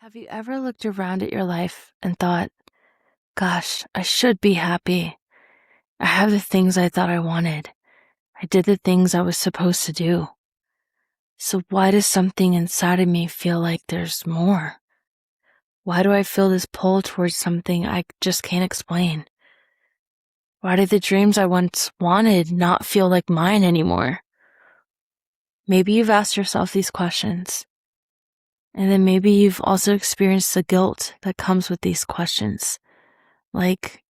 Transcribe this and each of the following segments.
Have you ever looked around at your life and thought, gosh, I should be happy. I have the things I thought I wanted. I did the things I was supposed to do. So why does something inside of me feel like there's more? Why do I feel this pull towards something I just can't explain? Why do the dreams I once wanted not feel like mine anymore? Maybe you've asked yourself these questions. And then maybe you've also experienced the guilt that comes with these questions. Like,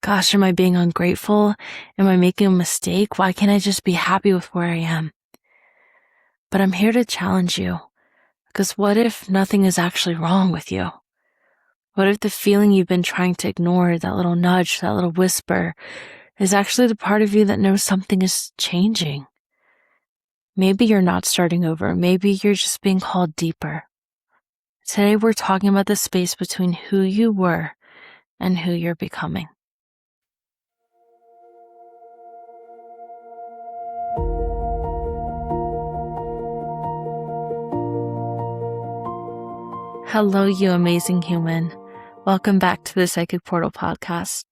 gosh, am I being ungrateful? Am I making a mistake? Why can't I just be happy with where I am? But I'm here to challenge you, because what if nothing is actually wrong with you? What if the feeling you've been trying to ignore, that little nudge, that little whisper, is actually the part of you that knows something is changing? Maybe you're not starting over. Maybe you're just being called deeper. Today we're talking about the space between who you were and who you're becoming. Hello, you amazing human. Welcome back to the Psychic Portal podcast.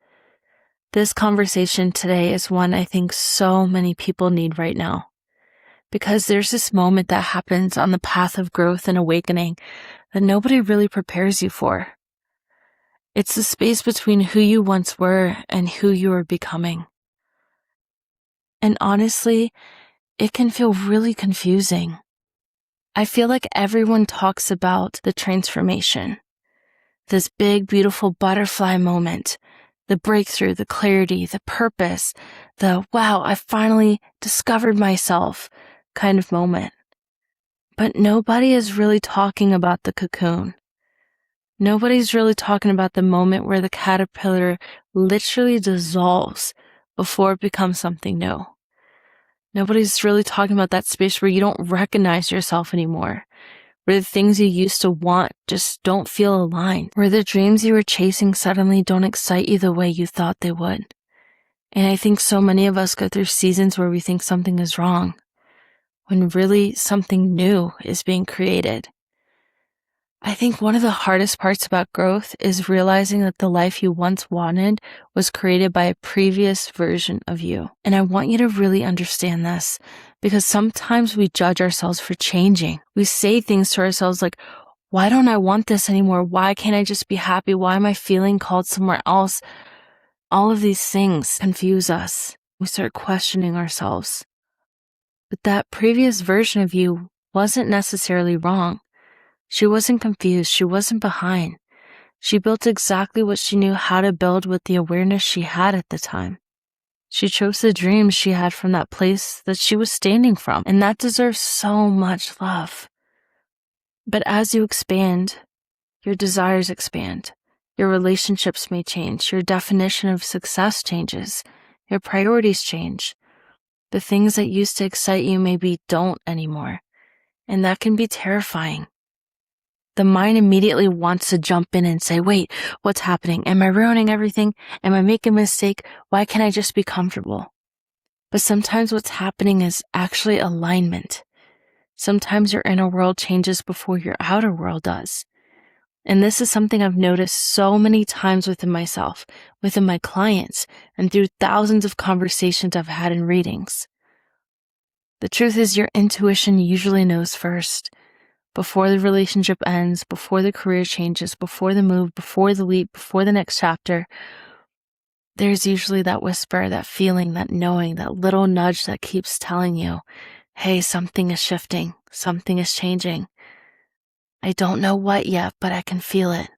This conversation today is one I think so many people need right now, because there's this moment that happens on the path of growth and awakening that nobody really prepares you for. It's the space between who you once were and who you are becoming. And honestly, it can feel really confusing. I feel like everyone talks about the transformation, this big, beautiful butterfly moment, the breakthrough, the clarity, the purpose, the wow, I finally discovered myself kind of moment. But nobody is really talking about the cocoon. Nobody's really talking about the moment where the caterpillar literally dissolves before it becomes something new. Nobody's really talking about that space where you don't recognize yourself anymore, where the things you used to want just don't feel aligned, where the dreams you were chasing suddenly don't excite you the way you thought they would. And I think so many of us go through seasons where we think something is wrong, when really something new is being created. I think one of the hardest parts about growth is realizing that the life you once wanted was created by a previous version of you. And I want you to really understand this, because sometimes we judge ourselves for changing. We say things to ourselves like, why don't I want this anymore? Why can't I just be happy? Why am I feeling called somewhere else? All of these things confuse us. We start questioning ourselves. But that previous version of you wasn't necessarily wrong. She wasn't confused. She wasn't behind. She built exactly what she knew how to build with the awareness she had at the time. She chose the dreams she had from that place that she was standing from, and that deserves so much love. But as you expand, your desires expand. Your relationships may change. Your definition of success changes. Your priorities change. The things that used to excite you maybe don't anymore, and that can be terrifying. The mind immediately wants to jump in and say, wait, what's happening? Am I ruining everything? Am I making a mistake? Why can't I just be comfortable? But sometimes what's happening is actually alignment. Sometimes your inner world changes before your outer world does. And this is something I've noticed so many times within myself, within my clients, and through thousands of conversations I've had in readings. The truth is, your intuition usually knows first. Before the relationship ends, before the career changes, before the move, before the leap, before the next chapter, there's usually that whisper, that feeling, that knowing, that little nudge that keeps telling you, hey, something is shifting, something is changing. I don't know what yet, but I can feel it.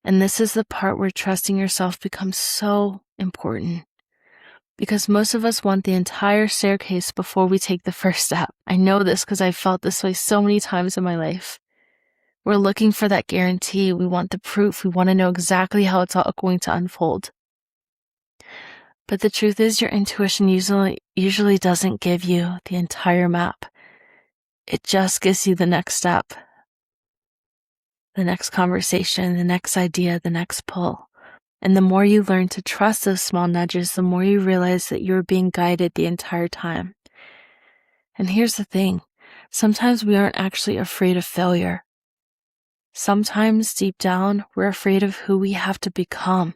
And this is the part where trusting yourself becomes so important. Because most of us want the entire staircase before we take the first step. I know this because I've felt this way so many times in my life. We're looking for that guarantee. We want the proof. We want to know exactly how it's all going to unfold. But the truth is, your intuition usually doesn't give you the entire map. It just gives you the next step, the next conversation, the next idea, the next pull. And the more you learn to trust those small nudges, the more you realize that you're being guided the entire time. And here's the thing. Sometimes we aren't actually afraid of failure. Sometimes deep down, we're afraid of who we have to become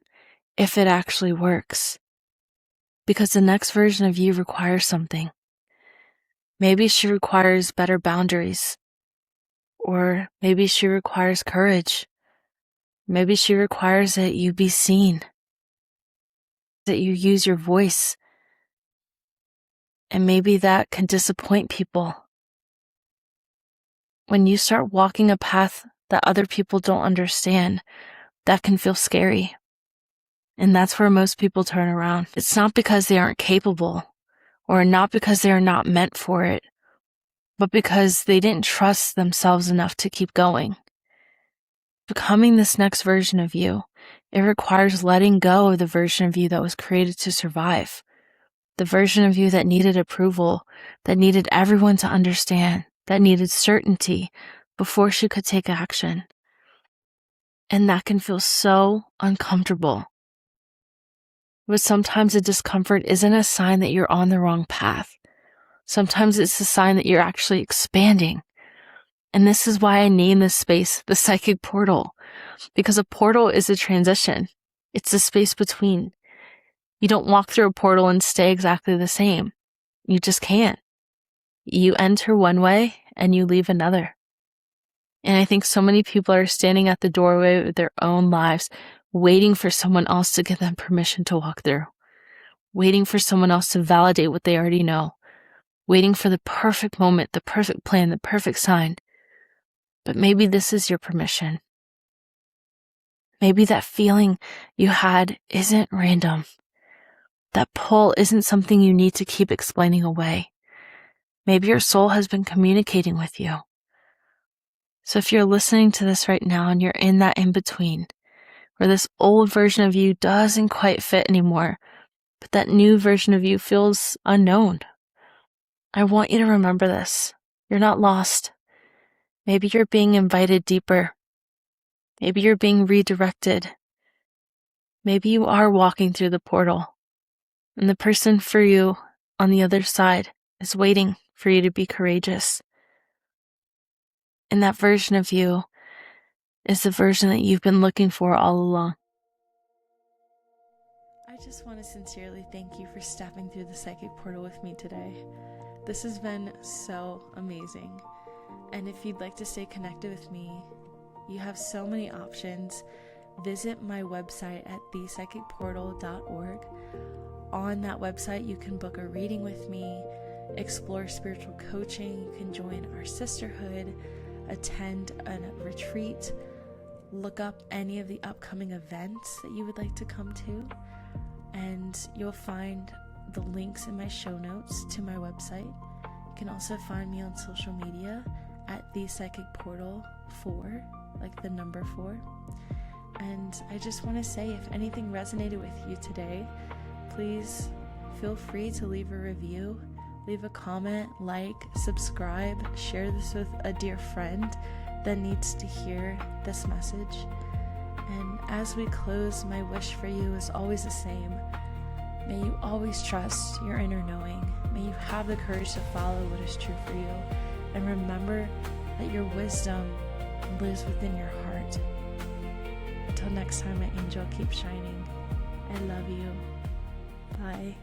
if it actually works. Because the next version of you requires something. Maybe she requires better boundaries. Or maybe she requires courage. Maybe she requires that you be seen, that you use your voice. And maybe that can disappoint people. When you start walking a path that other people don't understand, that can feel scary. And that's where most people turn around. It's not because they aren't capable, or not because they're not meant for it, but because they didn't trust themselves enough to keep going. Becoming this next version of you, it requires letting go of the version of you that was created to survive. The version of you that needed approval, that needed everyone to understand, that needed certainty before she could take action. And that can feel so uncomfortable. But sometimes the discomfort isn't a sign that you're on the wrong path. Sometimes it's a sign that you're actually expanding. And this is why I name this space the psychic portal, because a portal is a transition. It's the space between. You don't walk through a portal and stay exactly the same. You just can't. You enter one way and you leave another. And I think so many people are standing at the doorway of their own lives, waiting for someone else to give them permission to walk through, waiting for someone else to validate what they already know, waiting for the perfect moment, the perfect plan, the perfect sign. But maybe this is your permission. Maybe that feeling you had isn't random. That pull isn't something you need to keep explaining away. Maybe your soul has been communicating with you. So if you're listening to this right now and you're in that in-between, where this old version of you doesn't quite fit anymore, but that new version of you feels unknown, I want you to remember this. You're not lost. Maybe you're being invited deeper. Maybe you're being redirected. Maybe you are walking through the portal, and the person for you on the other side is waiting for you to be courageous. And that version of you is the version that you've been looking for all along. I just want to sincerely thank you for stepping through the psychic portal with me today. This has been so amazing. And if you'd like to stay connected with me, you have so many options. Visit my website at thepsychicportal.org. On that website, you can book a reading with me, explore spiritual coaching, you can join our sisterhood, attend a retreat, look up any of the upcoming events that you would like to come to, and you'll find the links in my show notes to my website. You can also find me on social media at thepsychicportal4, like the number 4. And I just want to say, if anything resonated with you today, please feel free to leave a review, leave a comment, like, subscribe, share this with a dear friend that needs to hear this message. And as we close, my wish for you is always the same. May you always trust your inner knowing. May you have the courage to follow what is true for you. And remember that your wisdom lives within your heart. Until next time, my angel, keep shining. I love you. Bye.